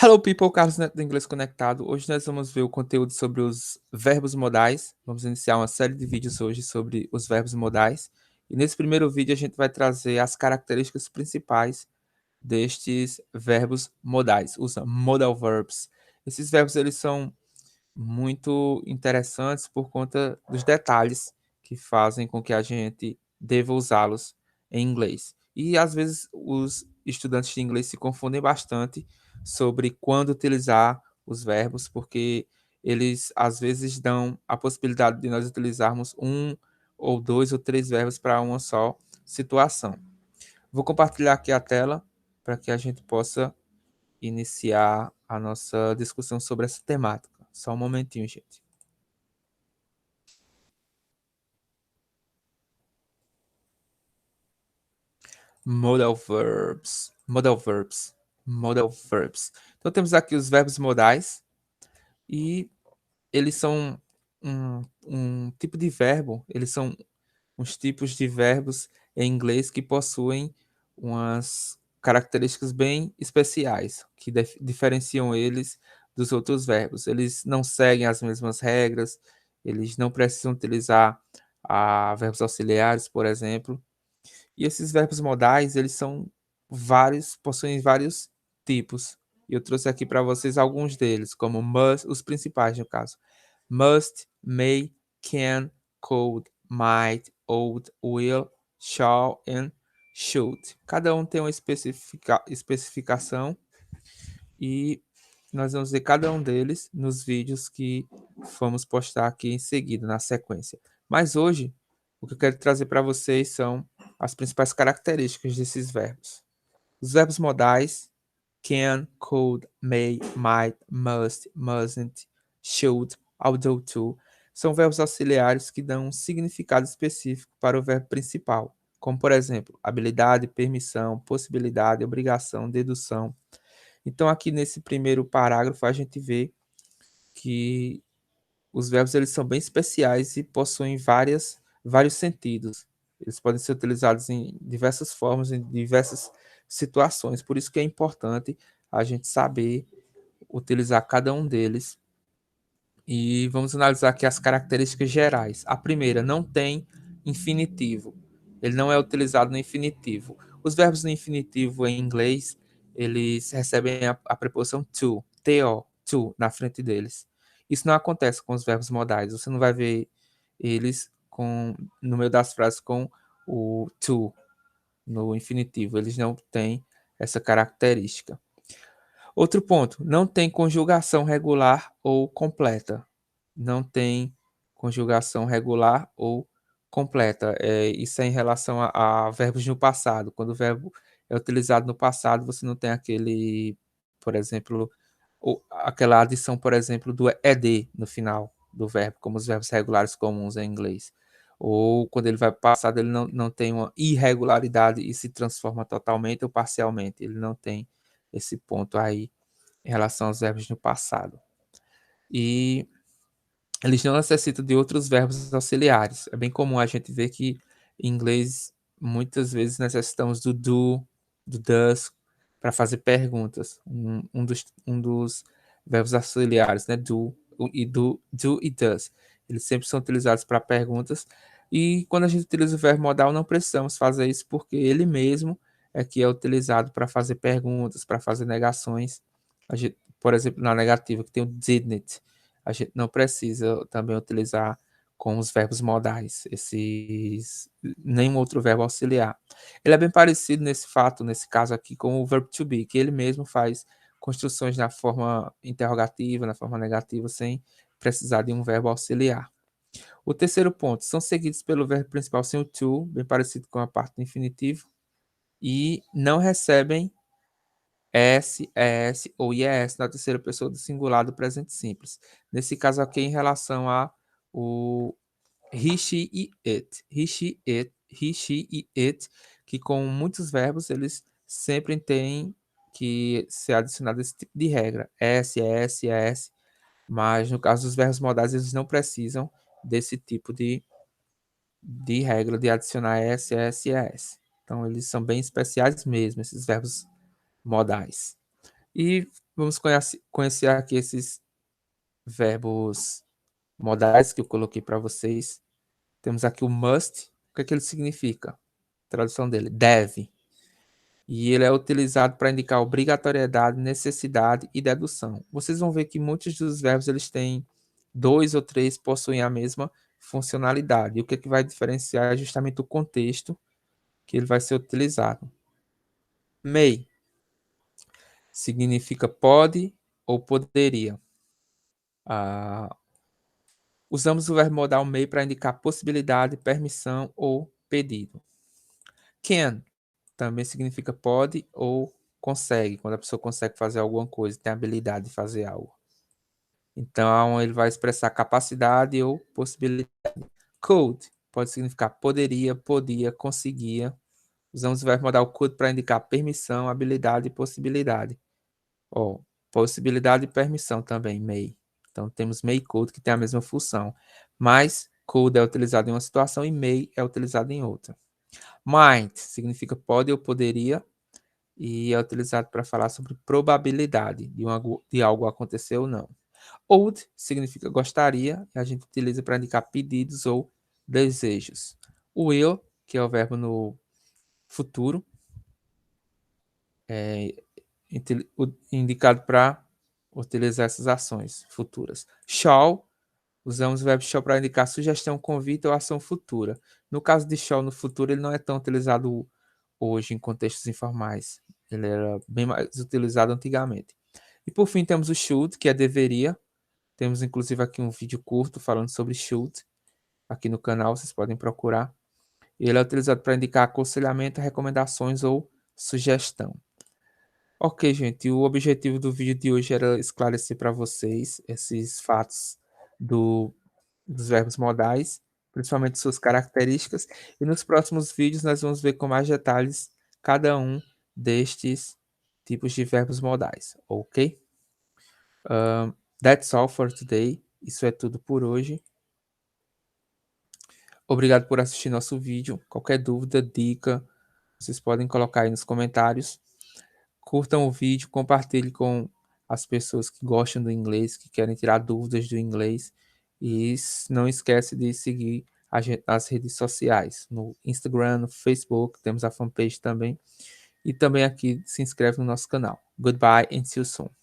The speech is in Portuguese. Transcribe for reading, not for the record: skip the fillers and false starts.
Hello people, Carlos Neto do Inglês Conectado. Hoje nós vamos ver o conteúdo sobre os verbos modais. Vamos iniciar uma série de vídeos hoje sobre os verbos modais. E nesse primeiro vídeo a gente vai trazer as características principais destes verbos modais, os modal verbs. Esses verbos eles são muito interessantes por conta dos detalhes que fazem com que a gente deva usá-los em inglês. E às vezes os estudantes de inglês se confundem bastante sobre quando utilizar os verbos, porque eles às vezes dão a possibilidade de nós utilizarmos um ou dois ou três verbos para uma só situação. Vou compartilhar aqui a tela para que a gente possa iniciar a nossa discussão sobre essa temática. Só um momentinho, gente. Modal verbs, modal verbs, modal verbs. Então temos aqui os verbos modais e eles são um tipo de verbo, eles são uns tipos de verbos em inglês que possuem umas características bem especiais, que diferenciam eles dos outros verbos. Eles não seguem as mesmas regras, eles não precisam utilizar verbos auxiliares, por exemplo. E esses verbos modais, eles são vários, possuem vários tipos. E eu trouxe aqui para vocês alguns deles, como must, os principais no caso. Must, may, can, could, might, ought, will, shall and should. Cada um tem uma especificação e nós vamos ver cada um deles nos vídeos que vamos postar aqui em seguida, na sequência. Mas hoje, o que eu quero trazer para vocês são as principais características desses verbos. Os verbos modais, can, could, may, might, must, mustn't, should, although to, são verbos auxiliares que dão um significado específico para o verbo principal, como, por exemplo, habilidade, permissão, possibilidade, obrigação, dedução. Então, aqui nesse primeiro parágrafo, a gente vê que os verbos eles são bem especiais e possuem vários sentidos. Eles podem ser utilizados em diversas formas, em diversas situações. Por isso que é importante a gente saber utilizar cada um deles. E vamos analisar aqui as características gerais. A primeira, não tem infinitivo. Ele não é utilizado no infinitivo. Os verbos no infinitivo em inglês, eles recebem a preposição to, na frente deles. Isso não acontece com os verbos modais. Você não vai ver eles no meio das frases com o to no infinitivo. Eles não têm essa característica. Outro ponto, não tem conjugação regular ou completa. Não tem conjugação regular ou completa. Isso é em relação a verbos no passado. Quando o verbo é utilizado no passado, você não tem aquele, por exemplo, aquela adição, por exemplo, do ed no final do verbo, como os verbos regulares comuns em inglês. Ou quando ele vai para o passado, ele não tem uma irregularidade e se transforma totalmente ou parcialmente. Ele não tem esse ponto aí em relação aos verbos no passado. E eles não necessitam de outros verbos auxiliares. É bem comum a gente ver que em inglês muitas vezes necessitamos do does para fazer perguntas. Um dos verbos auxiliares, né? Do e does. Eles sempre são utilizados para perguntas. E quando a gente utiliza o verbo modal, não precisamos fazer isso porque ele mesmo é que é utilizado para fazer perguntas, para fazer negações. Por exemplo, na negativa, que tem o didn't, a gente não precisa também utilizar com os verbos modais, nenhum outro verbo auxiliar. Ele é bem parecido nesse fato, nesse caso aqui, com o verbo to be, que ele mesmo faz construções na forma interrogativa, na forma negativa, sem precisar de um verbo auxiliar. O terceiro ponto, são seguidos pelo verbo principal sem o to, bem parecido com a parte do infinitivo, e não recebem S, ES ou IES na terceira pessoa do singular do presente simples. Nesse caso aqui, em relação a o he, she e it. He, she e it, que com muitos verbos eles sempre têm que ser adicionado esse tipo de regra. S, ES, IES. Mas no caso dos verbos modais, eles não precisam desse tipo de regra de adicionar S, ES e IES. Então, eles são bem especiais mesmo, esses verbos modais. E vamos conhecer aqui esses verbos modais que eu coloquei para vocês. Temos aqui o must. O que é que ele significa? Tradução dele, deve. E ele é utilizado para indicar obrigatoriedade, necessidade e dedução. Vocês vão ver que muitos dos verbos eles têm dois ou três possuem a mesma funcionalidade. E o que é que vai diferenciar é justamente o contexto que ele vai ser utilizado. May significa pode ou poderia. Ah, usamos o verbo modal may para indicar possibilidade, permissão ou pedido. Can também significa pode ou consegue, quando a pessoa consegue fazer alguma coisa, tem a habilidade de fazer algo. Então, ele vai expressar capacidade ou possibilidade. Could pode significar poderia, podia, conseguia. Usamos o verbo modal could para indicar permissão, habilidade e possibilidade. Ó, possibilidade e permissão também, may. Então, temos may could, que tem a mesma função. Mas could é utilizado em uma situação e may é utilizado em outra. Might significa pode ou poderia e é utilizado para falar sobre probabilidade de algo acontecer ou não. Would significa gostaria e a gente utiliza para indicar pedidos ou desejos. Will, que é o verbo no futuro, é indicado para utilizar essas ações futuras. Shall, usamos o verbo shall para indicar sugestão, convite ou ação futura. No caso de shall no futuro, ele não é tão utilizado hoje em contextos informais. Ele era bem mais utilizado antigamente. E por fim temos o should, que é deveria. Temos inclusive aqui um vídeo curto falando sobre should, aqui no canal, vocês podem procurar. Ele é utilizado para indicar aconselhamento, recomendações ou sugestão. Ok, gente, o objetivo do vídeo de hoje era esclarecer para vocês esses fatos dos verbos modais, principalmente suas características, e nos próximos vídeos nós vamos ver com mais detalhes cada um destes tipos de verbos modais, ok? That's all for today. Isso é tudo por hoje. Obrigado por assistir nosso vídeo. Qualquer dúvida, dica, vocês podem colocar aí nos comentários. Curtam o vídeo, compartilhem com as pessoas que gostam do inglês, que querem tirar dúvidas do inglês. E não esquece de seguir a gente nas redes sociais, no Instagram, no Facebook, temos a fanpage também. E também aqui se inscreve no nosso canal. Goodbye and see you soon.